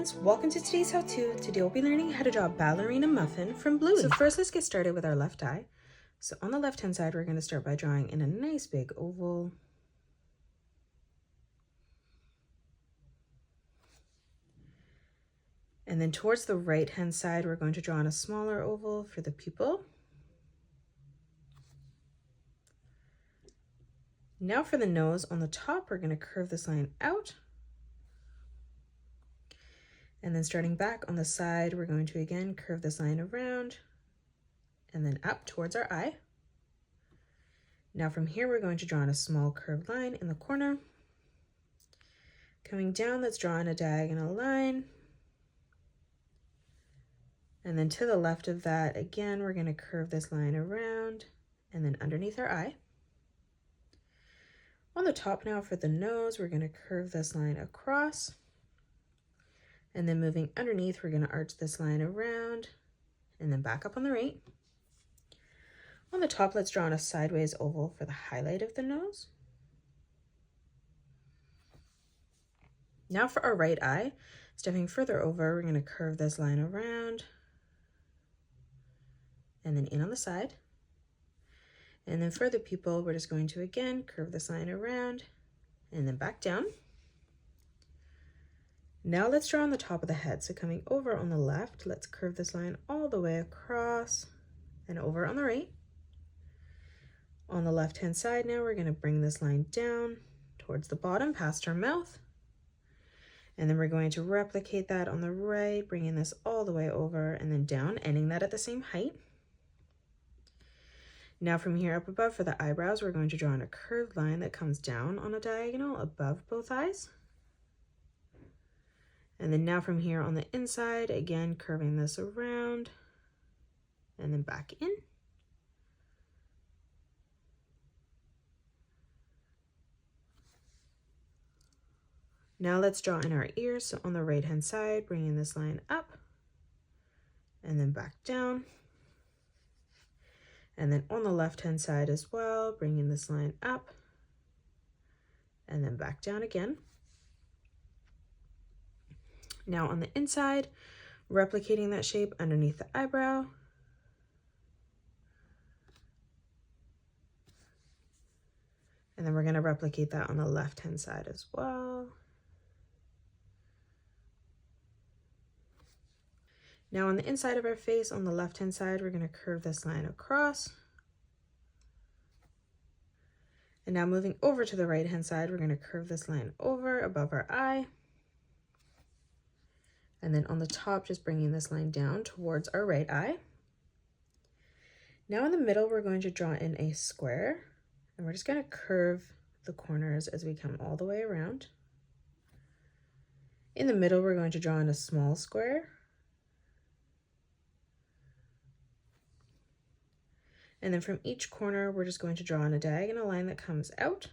friends, welcome to today's how-to. Today we'll be learning how to draw a ballerina muffin from Bluey. So first let's get started with our left eye. So on the left hand side we're going to start by drawing in a nice big oval. And then towards the right hand side we're going to draw in a smaller oval for the pupil. Now for the nose, on the top we're going to curve this line out. And then starting back on the side, we're going to again curve this line around and then up towards our eye. Now from here, we're going to draw in a small curved line in the corner. Coming down, let's draw in a diagonal line. And then to the left of that, again, we're going to curve this line around and then underneath our eye. On the top now for the nose, we're going to curve this line across. And then moving underneath, we're going to arch this line around and then back up on the right. On the top, let's draw on a sideways oval for the highlight of the nose. Now for our right eye, stepping further over, we're going to curve this line around and then in on the side. And then for the pupil, we're just going to again curve this line around and then back down. Now let's draw on the top of the head. So coming over on the left, let's curve this line all the way across and over on the right. On the left-hand side now, we're going to bring this line down towards the bottom past our mouth. And then we're going to replicate that on the right, bringing this all the way over and then down, ending that at the same height. Now from here up above for the eyebrows, we're going to draw in a curved line that comes down on a diagonal above both eyes. And then now from here on the inside, again, curving this around and then back in. Now let's draw in our ears. So on the right hand side, bringing this line up and then back down. And then on the left hand side as well, bringing this line up and then back down again. Now on the inside, replicating that shape underneath the eyebrow. And then we're going to replicate that on the left-hand side as well. Now on the inside of our face, on the left-hand side, we're going to curve this line across. And now moving over to the right-hand side, we're going to curve this line over above our eye. And then on the top, just bringing this line down towards our right eye. Now in the middle, we're going to draw in a square, and we're just going to curve the corners as we come all the way around. In the middle, we're going to draw in a small square. And then from each corner, we're just going to draw in a diagonal line that comes out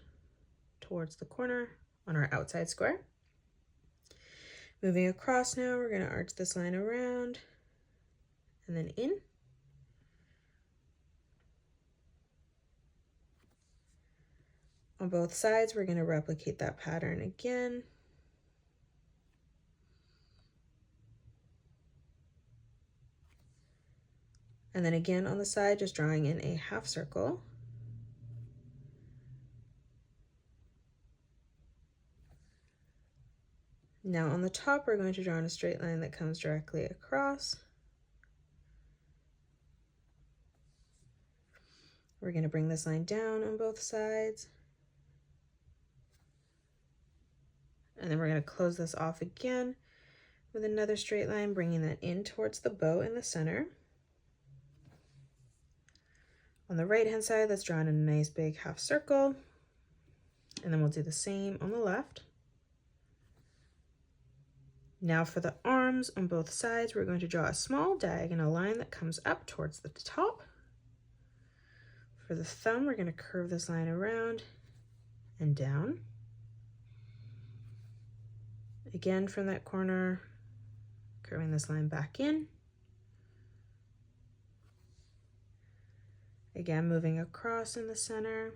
towards the corner on our outside square. Moving across now, we're going to arch this line around and then in. On both sides, we're going to replicate that pattern again. And then again on the side, just drawing in a half circle. Now on the top, we're going to draw in a straight line that comes directly across. We're going to bring this line down on both sides. And then we're going to close this off again with another straight line, bringing that in towards the bow in the center. On the right-hand side, let's draw in a nice big half circle. And then we'll do the same on the left. Now for the arms on both sides, we're going to draw a small diagonal line that comes up towards the top. For the thumb, we're going to curve this line around and down. Again, from that corner, curving this line back in. Again, moving across in the center.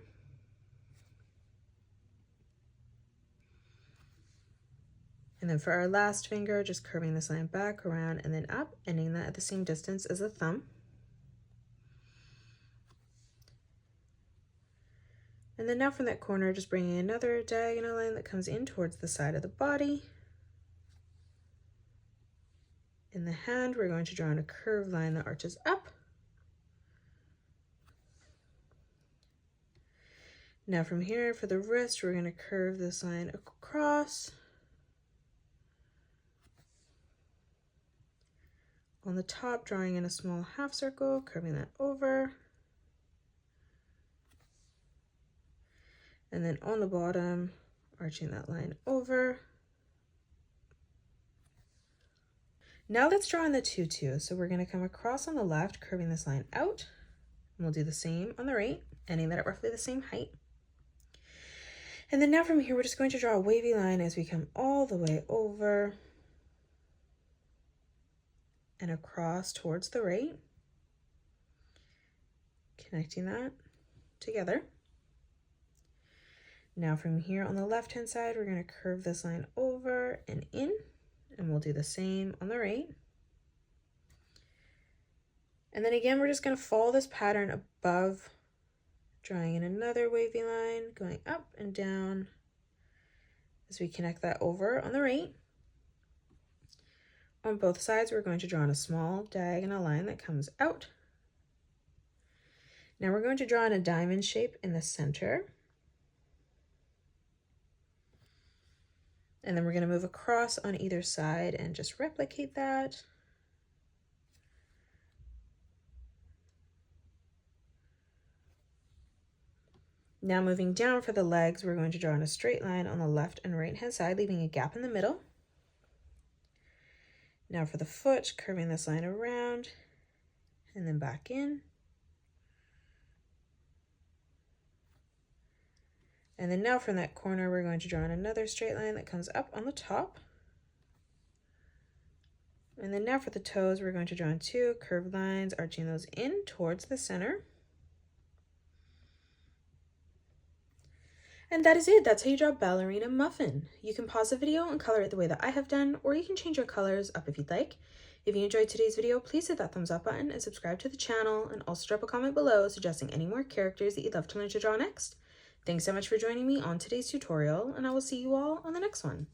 And then for our last finger, just curving this line back, around, and then up, ending that at the same distance as the thumb. And then now from that corner, just bringing another diagonal line that comes in towards the side of the body. In the hand, we're going to draw in a curved line that arches up. Now from here, for the wrist, we're going to curve this line across. On the top, drawing in a small half circle, curving that over. And then on the bottom, arching that line over. Now let's draw in the tutu. So we're going to come across on the left, curving this line out. And we'll do the same on the right, ending that at roughly the same height. And then now from here, we're just going to draw a wavy line as we come all the way over and across towards the right, connecting that together. Now from here on the left-hand side, we're going to curve this line over and in, and we'll do the same on the right. And then again, we're just going to follow this pattern above, drawing in another wavy line, going up and down as we connect that over on the right. On both sides, we're going to draw in a small diagonal line that comes out. Now we're going to draw in a diamond shape in the center. And then we're going to move across on either side and just replicate that. Now moving down for the legs, we're going to draw in a straight line on the left and right hand side, leaving a gap in the middle. Now for the foot, curving this line around and then back in. And then now from that corner, we're going to draw in another straight line that comes up on the top. And then now for the toes, we're going to draw in two curved lines, arching those in towards the center. And that is it. That's how you draw Ballerina Muffin. You can pause the video and color it the way that I have done, or you can change your colors up if you'd like. If you enjoyed today's video, please hit that thumbs up button and subscribe to the channel, and also drop a comment below suggesting any more characters that you'd love to learn to draw next. Thanks so much for joining me on today's tutorial, and I will see you all on the next one.